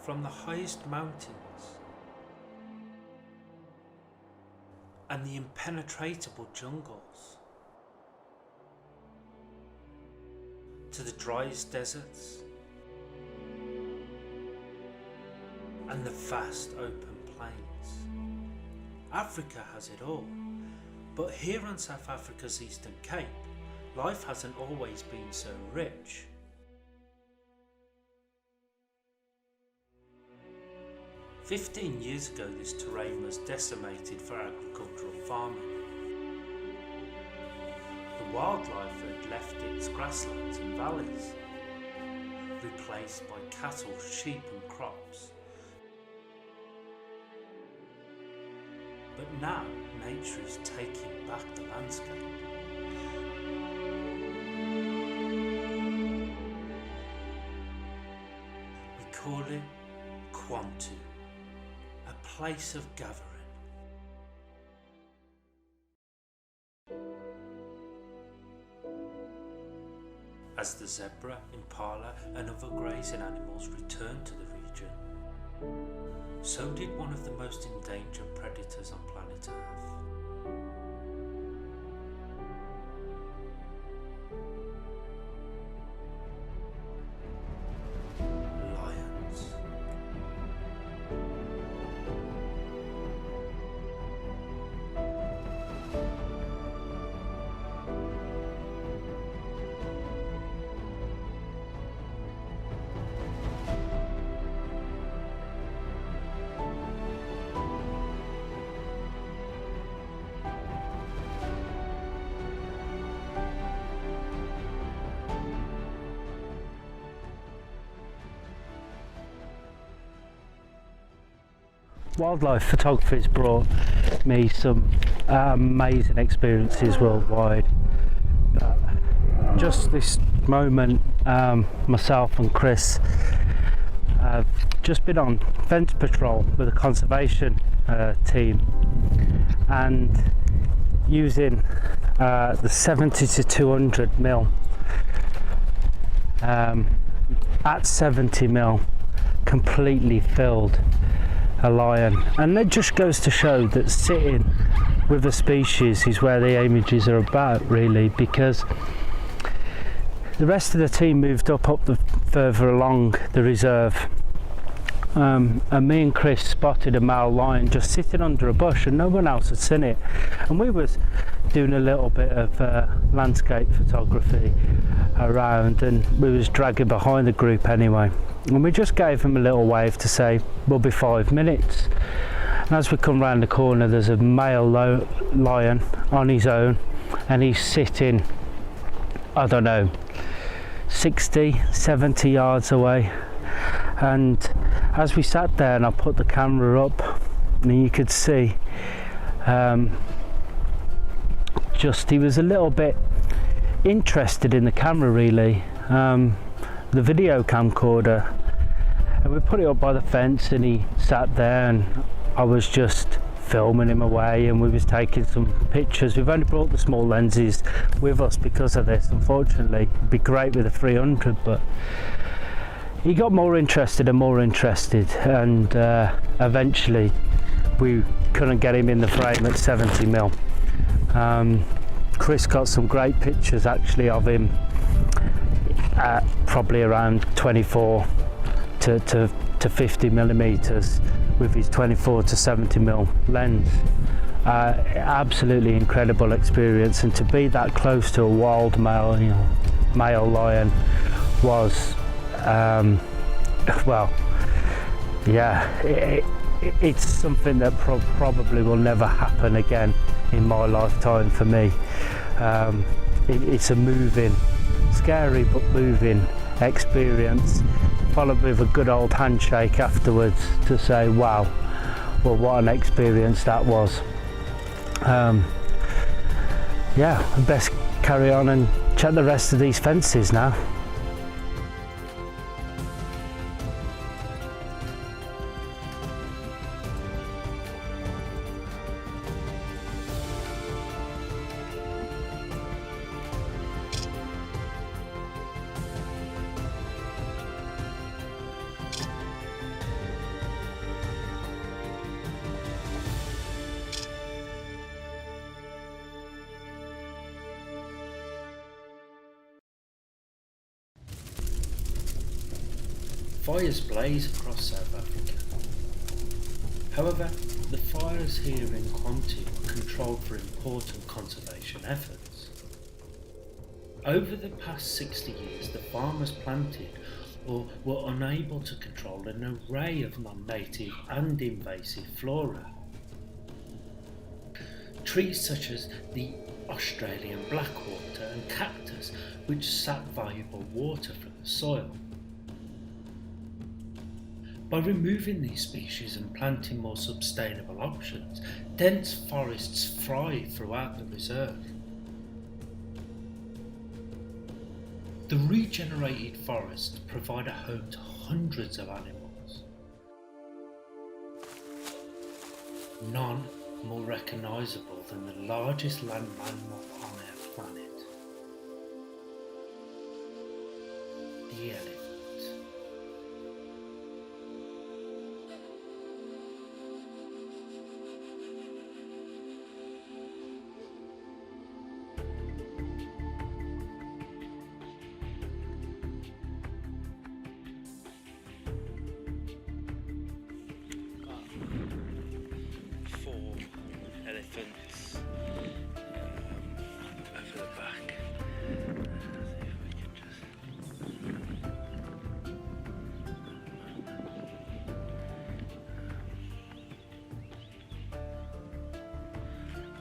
from the highest mountains and the impenetrable jungles to the driest deserts and the vast open plains. Africa has it all, but here on South Africa's Eastern Cape, life hasn't always been so rich. "15 years ago this terrain was decimated for agricultural farming. The wildlife had left its grasslands and valleys, replaced by cattle, sheep and crops. But now nature is taking back the landscape. We call it Kwantu, a place of gathering. As the zebra, impala and other grazing animals returned to the region, so did one of the most endangered predators on planet Earth. Lions. Wildlife photography has brought me some amazing experiences worldwide. Just this moment, myself and Chris have just been on fence patrol with a conservation team, and using the 70 to 200 mil at 70 mil completely filled a lion. And it just goes to show that sitting with a species is where the images are about, really, because the rest of the team moved up the further along the reserve, and me and Chris spotted a male lion just sitting under a bush and no one else had seen it, and we was doing a little bit of landscape photography around, and we was dragging behind the group anyway, and we just gave him a little wave to say we'll be 5 minutes. And as we come round the corner, there's a male lion on his own, and he's sitting, I don't know, 60-70 yards away. And as we sat there and I put the camera up, and you could see just he was a little bit interested in the camera, really, the video camcorder, and we put it up by the fence and he sat there and I was just filming him away, and we was taking some pictures. We've only brought the small lenses with us because of this, unfortunately. It'd be great with a 300, but he got more interested, and eventually we couldn't get him in the frame at 70 mil. Chris got some great pictures actually of him at probably around 24 to 50 millimeters with his 24 to 70 mil lens. Absolutely incredible experience, and to be that close to a wild male, male lion was well, yeah, it's something that probably will never happen again in my lifetime for me. It's a moving, scary but moving experience, followed with a good old handshake afterwards to say, wow, well, what an experience that was. Yeah, I best carry on and check the rest of these fences now. fires blaze across South Africa. However, the fires here in Kwantu are controlled for important conservation efforts. Over the past 60 years, the farmers planted or were unable to control an array of non-native and invasive flora. Trees such as the Australian blackwater and cactus, which sap valuable water from the soil. By removing these species and planting more sustainable options, dense forests thrive throughout the reserve. The regenerated forests provide a home to hundreds of animals. None more recognisable than the largest land mammal on our planet, the elephant. Elephants over the back. See if we can just.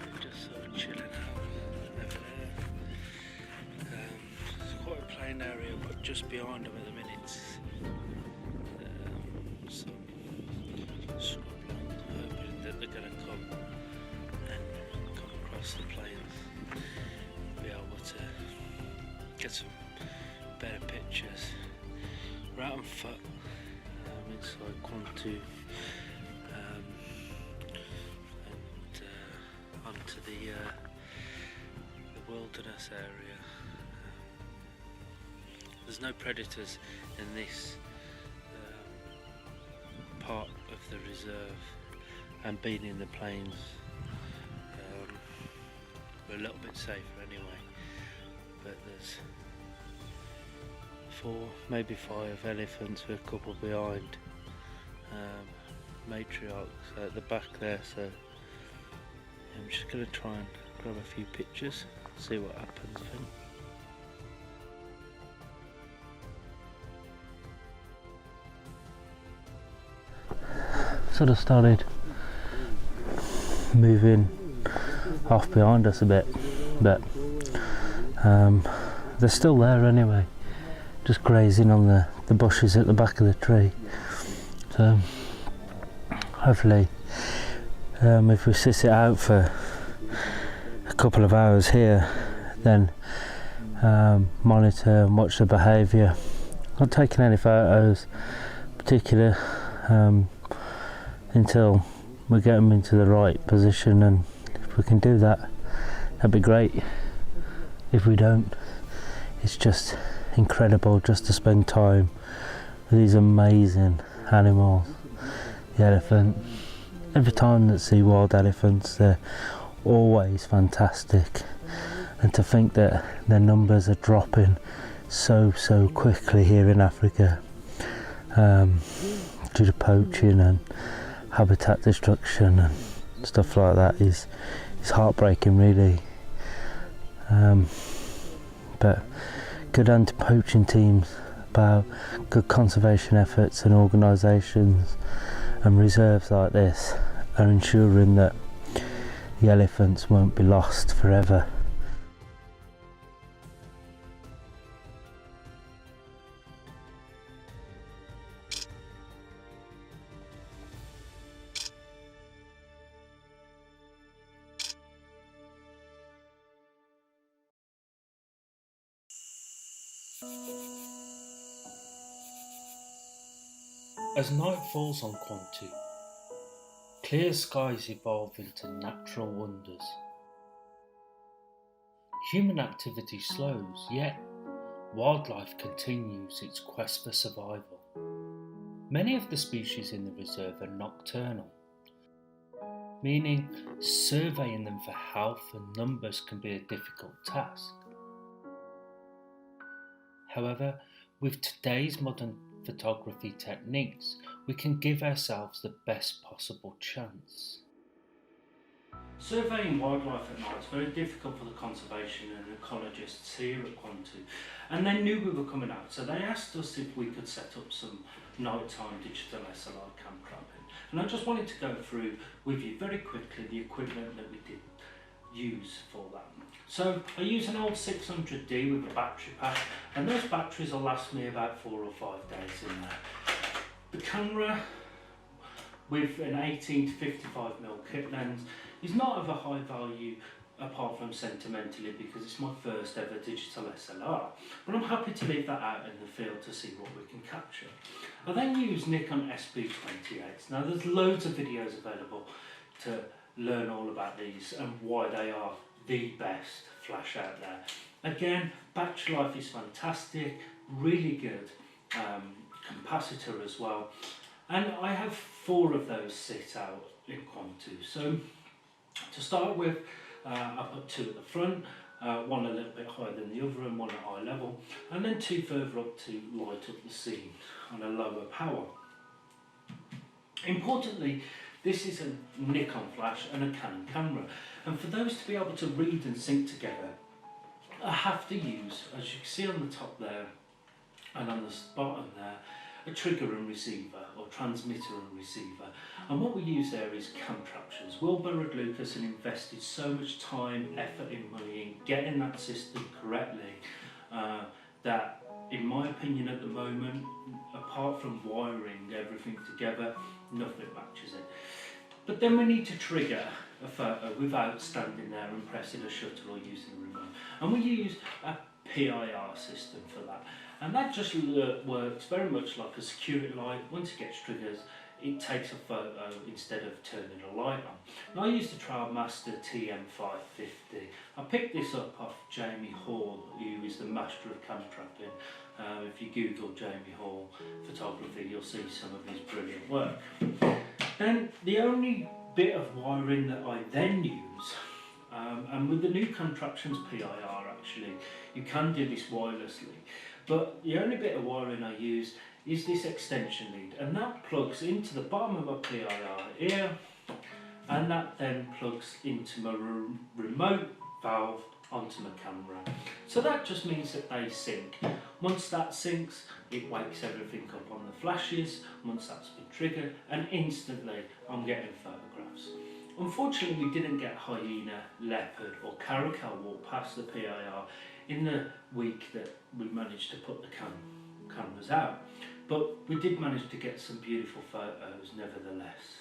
They're just sort of chilling out over there. It's quite a plain area, but just behind them at the minute, some scrubland, hoping that they're going to come across the plains, be able to get some better pictures. We're out on foot inside Kwantu and onto the wilderness area. There's no predators in this part of the reserve, and being in the plains, we're a little bit safer anyway, but there's 4, maybe 5 elephants with a couple behind, matriarchs at the back there, so I'm just going to try and grab a few pictures, see what happens, I think. Sort of started moving off behind us a bit, but they're still there anyway, just grazing on the bushes at the back of the tree. So hopefully if we sit it out for a couple of hours here, then monitor and watch the behaviour. Not taking any photos particular until we get them into the right position, and if we can do that, that'd be great. If we don't, it's just incredible just to spend time with these amazing animals. The elephant, every time that I see wild elephants, they're always fantastic, and to think that their numbers are dropping so quickly here in Africa due to poaching and habitat destruction and stuff like that is heartbreaking, really. But good anti-poaching teams, about good conservation efforts and organisations and reserves like this are ensuring that the elephants won't be lost forever. As night falls on Kwantu, clear skies evolve into natural wonders. Human activity slows, yet wildlife continues its quest for survival. Many of the species in the reserve are nocturnal, meaning surveying them for health and numbers can be a difficult task. However, with today's modern photography techniques, we can give ourselves the best possible chance. Surveying wildlife at night is very difficult for the conservation and ecologists here at Quantu, and they knew we were coming out, so they asked us if we could set up some nighttime digital SLR cam trapping. And I just wanted to go through with you very quickly the equipment that we did use for that. So I use an old 600D with a battery pack, and those batteries will last me about 4 or 5 days in there. The camera with an 18 to 55mm kit lens is not of a high value apart from sentimentally because it's my first ever digital SLR, but I'm happy to leave that out in the field to see what we can capture. I then use Nikon SB28s. Now there's loads of videos available to learn all about these and why they are the best flash out there. Again, battery life is fantastic, really good capacitor as well, and I have 4 of those sit out in Quantu. So to start with, I put 2 at the front, one a little bit higher than the other and one at eye level, and then 2 further up to light up the scene on a lower power. Importantly, this is a Nikon flash and a Canon camera, and for those to be able to read and sync together, I have to use, as you can see on the top there and on the bottom there, a trigger and receiver, or transmitter and receiver. And what we use there is cam tractions. Will Burrard Lucas had invested so much time, effort and money in getting that system correctly that, in my opinion at the moment, apart from wiring everything together, nothing matches it. But then we need to trigger a photo without standing there and pressing a shutter or using a remote. And we use a PIR system for that. And that just works very much like a security light. Once it gets triggered, it takes a photo instead of turning a light on. And I use the Trailmaster TM550. I picked this up off Jamie Hall, who is the master of cam trapping. If you Google Jamie Hall photography, you'll see some of his brilliant work. Then the only bit of wiring that I then use, and with the new Contraptions PIR actually, you can do this wirelessly, but the only bit of wiring I use is this extension lead, and that plugs into the bottom of my PIR here, and that then plugs into my remote valve onto my camera. So that just means that they sync. Once that syncs, it wakes everything up on the flashes, once that's been triggered, and instantly I'm getting photographs. Unfortunately, we didn't get hyena, leopard or caracal walk past the PIR in the week that we managed to put the cameras out, but we did manage to get some beautiful photos nevertheless.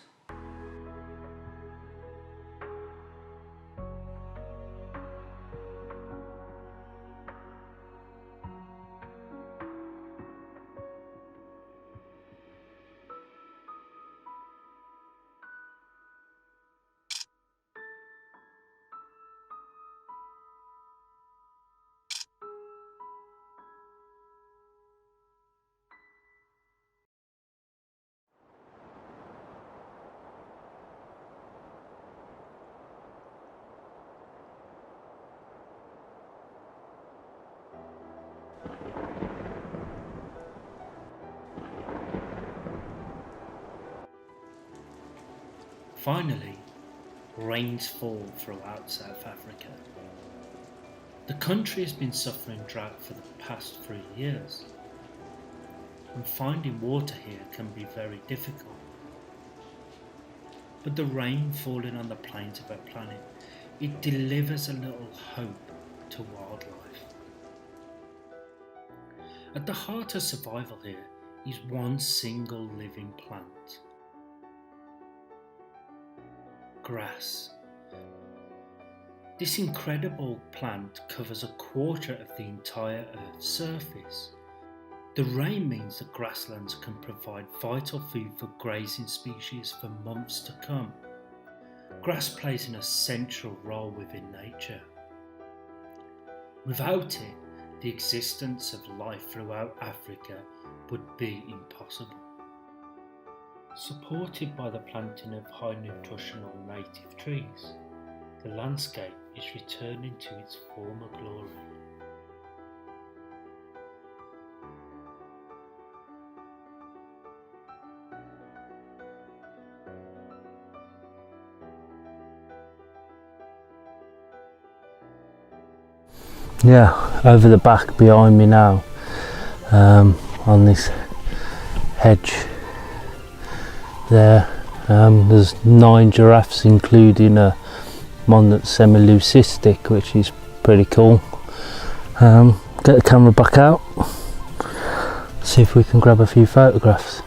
Finally, rains fall throughout South Africa. The country has been suffering drought for the past 3 years, and finding water here can be very difficult. But the rain falling on the plains of our planet, it delivers a little hope to wildlife. At the heart of survival here is one single living plant. Grass. This incredible plant covers 1/4 of the entire Earth's surface. The rain means that grasslands can provide vital food for grazing species for months to come. Grass plays an essential role within nature. Without it, the existence of life throughout Africa would be impossible. Supported by the planting of high nutritional native trees, the landscape is returning to its former glory. yeah, over the back behind me now, on this hedge there, there's 9 giraffes, including one that's semi-leucistic, which is pretty cool. Get the camera back out, see if we can grab a few photographs.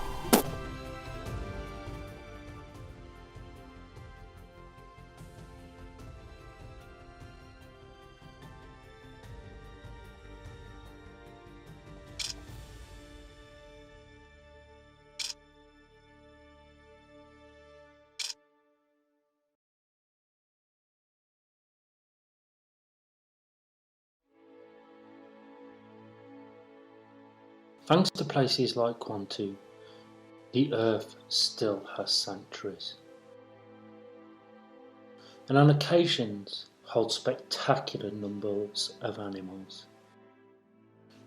Thanks to places like Quantu, the earth still has sanctuaries, and on occasions hold spectacular numbers of animals.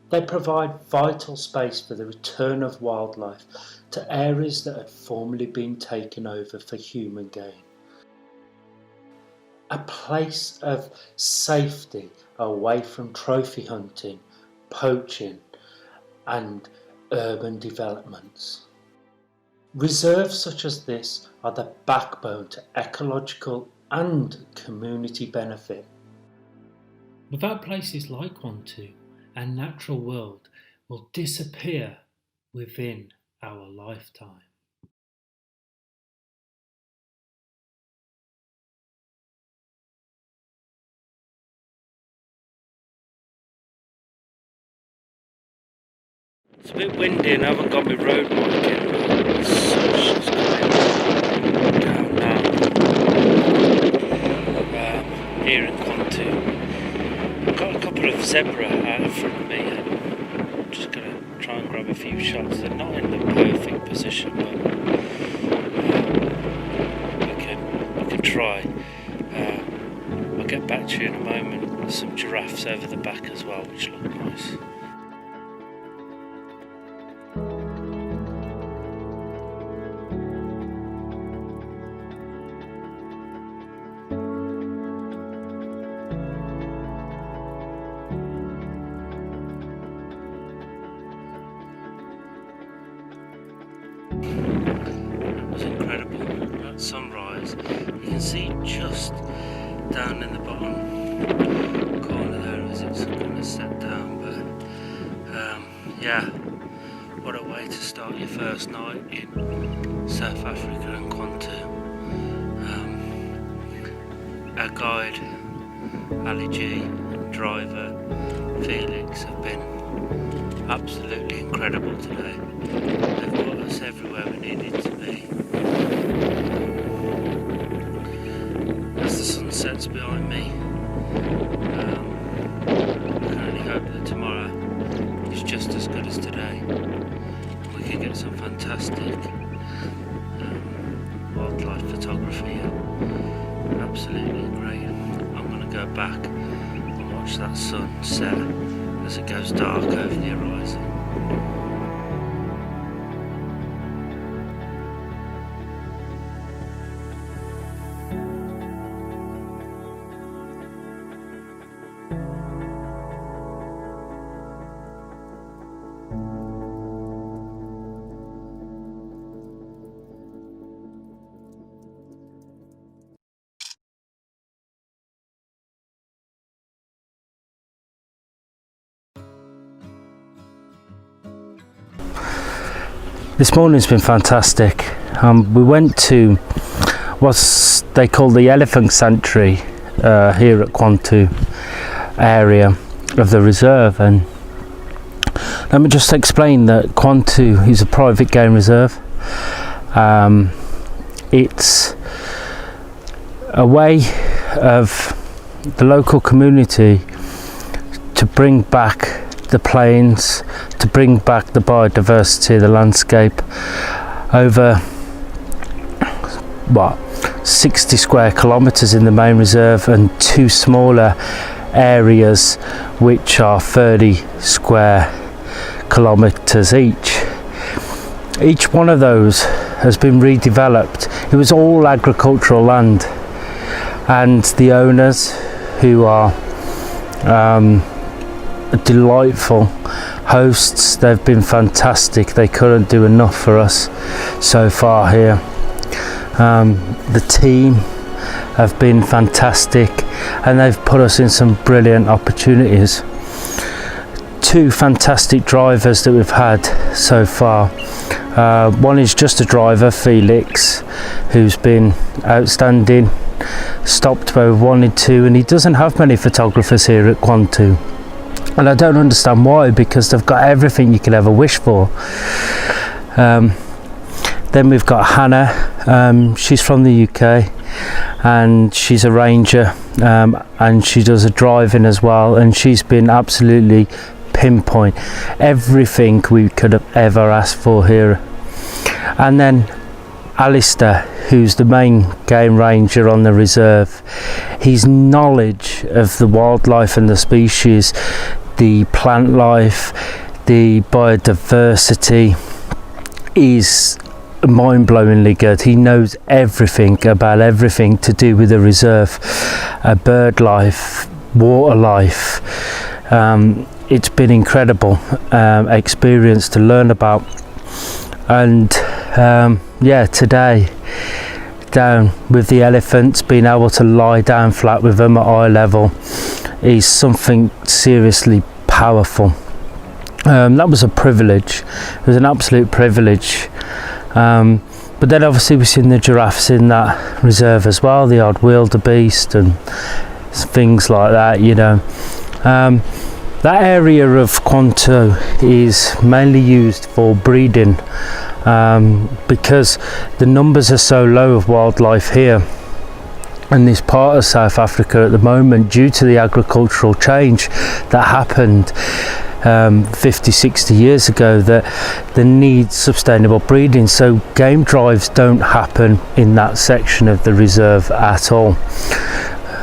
They provide vital space for the return of wildlife to areas that had formerly been taken over for human gain. A place of safety away from trophy hunting, poaching, and urban developments. Reserves such as this are the backbone to ecological and community benefit. Without places like Quantu, our natural world will disappear within our lifetime. It's a bit windy and I haven't got my road mic in, but the sun's just coming down now. Here in Quantu, I've got a couple of zebra out in front of me and I'm just going to try and grab a few shots. They're not in the perfect position, but we can try. I'll get back to you in a moment. There's some giraffes over the back as well, which look nice. It was incredible. At sunrise, you can see just down in the bottom corner there as it's going to set down, but yeah, what a way to start your first night in South Africa and Quantu. Our guide Ali G and driver Felix have been absolutely incredible today. They've got us everywhere we needed to be. As the sun sets behind me, I can only hope that tomorrow is just as good as today. We can get some fantastic wildlife photography. Absolutely great. I'm going to go back and watch that sun set as it goes dark over the horizon. This morning's been fantastic. We went to what they call the elephant sanctuary here at Quantu area of the reserve, and let me just explain that Quantu is a private game reserve. It's a way of the local community to bring back the plains, to bring back the biodiversity of the landscape over 60 square kilometres in the main reserve and 2 smaller areas which are 30 square kilometres each. Each one of those has been redeveloped. It was all agricultural land, and the owners, who are delightful hosts. They've been fantastic. They couldn't do enough for us so far here. The team have been fantastic, and they've put us in some brilliant opportunities. Two fantastic drivers that we've had so far. One is just a driver, Felix, who's been outstanding, stopped where we wanted to, and he doesn't have many photographers here at Quantu, and I don't understand why, because they've got everything you could ever wish for. Then we've got Hannah. She's from the UK, and she's a ranger, and she does a driving as well, and she's been absolutely pinpoint, everything we could have ever asked for here. And then Alistair, who's the main game ranger on the reserve. His knowledge of the wildlife and the species, the plant life, the biodiversity is mind-blowingly good. He knows everything about everything to do with the reserve, bird life, water life. It's been incredible experience to learn about. And yeah, today down with the elephants, being able to lie down flat with them at eye level is something seriously powerful. That was a privilege. It was an absolute privilege. But then obviously we've seen the giraffes in that reserve as well, the odd wildebeest and things like that, you know. That area of Quantu is mainly used for breeding, because the numbers are so low of wildlife here in this part of South Africa at the moment, due to the agricultural change that happened 50-60 years ago, that they need sustainable breeding, so game drives don't happen in that section of the reserve at all.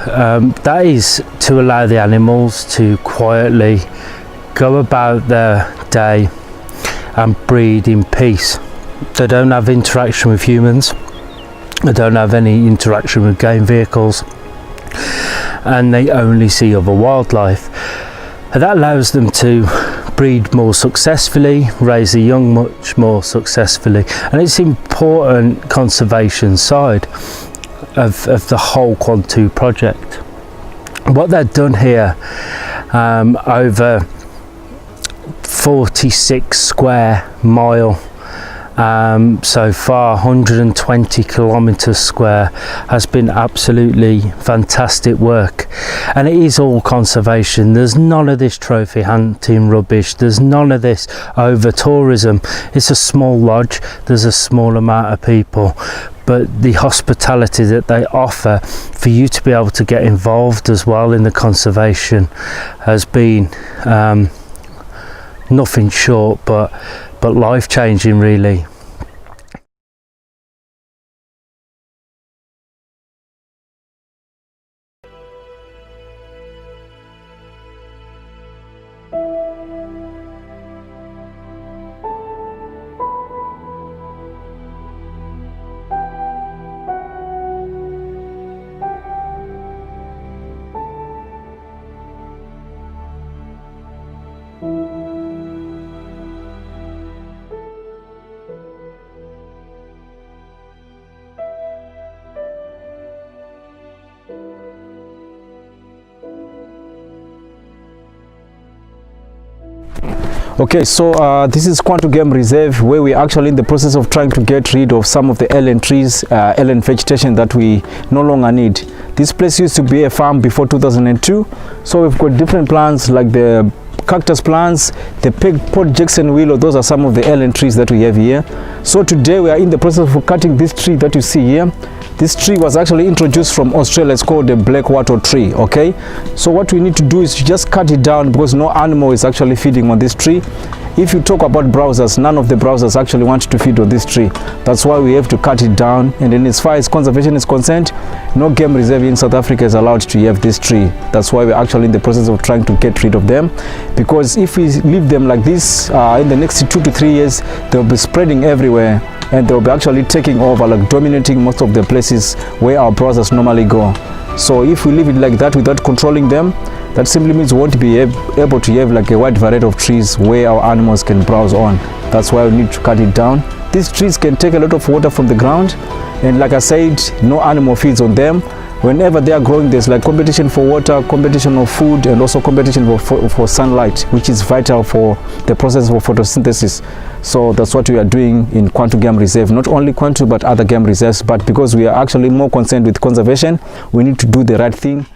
That is to allow the animals to quietly go about their day and breed in peace. They don't have interaction with humans, they don't have any interaction with game vehicles, and they only see other wildlife. And that allows them to breed more successfully, raise the young much more successfully, and it's important conservation side of the whole Quantu project. What they've done here, over 46 square mile so far, 120 kilometers square, has been absolutely fantastic work, and it is all conservation. There's none of this trophy hunting rubbish, there's none of this over tourism. It's a small lodge, there's a small amount of people, but the hospitality that they offer for you to be able to get involved as well in the conservation has been nothing short but life-changing, really. Okay, so this is Quantu Game Reserve, where we're actually in the process of trying to get rid of some of the alien trees, alien vegetation that we no longer need. This place used to be a farm before 2002, so we've got different plants like the cactus plants, the Port Jackson willow. Those are some of the alien trees that we have here. So today we are in the process of cutting this tree that you see here. This tree was actually introduced from Australia. It's called the black wattle tree. Okay, so what we need to do is to just cut it down, because no animal is actually feeding on this tree. If you talk about browsers, none of the browsers actually want to feed on this tree. That's why we have to cut it down. And then as far as conservation is concerned, no game reserve in South Africa is allowed to have this tree. That's why we're actually in the process of trying to get rid of them, because if we leave them like this, in the next 2 to 3 years, they'll be spreading everywhere, and they'll be actually taking over, like dominating most of the places where our browsers normally go. So if we leave it like that without controlling them, That simply means we won't be able to have like a wide variety of trees where our animals can browse on. That's why we need to cut it down. These trees can take a lot of water from the ground, and like I said, no animal feeds on them. Whenever they are growing, there's like competition for water, competition of food, and also competition for sunlight, which is vital for the process of photosynthesis. So that's what we are doing in Kwantu Game Reserve, not only Kwantu but other game reserves. But because we are actually more concerned with conservation, we need to do the right thing.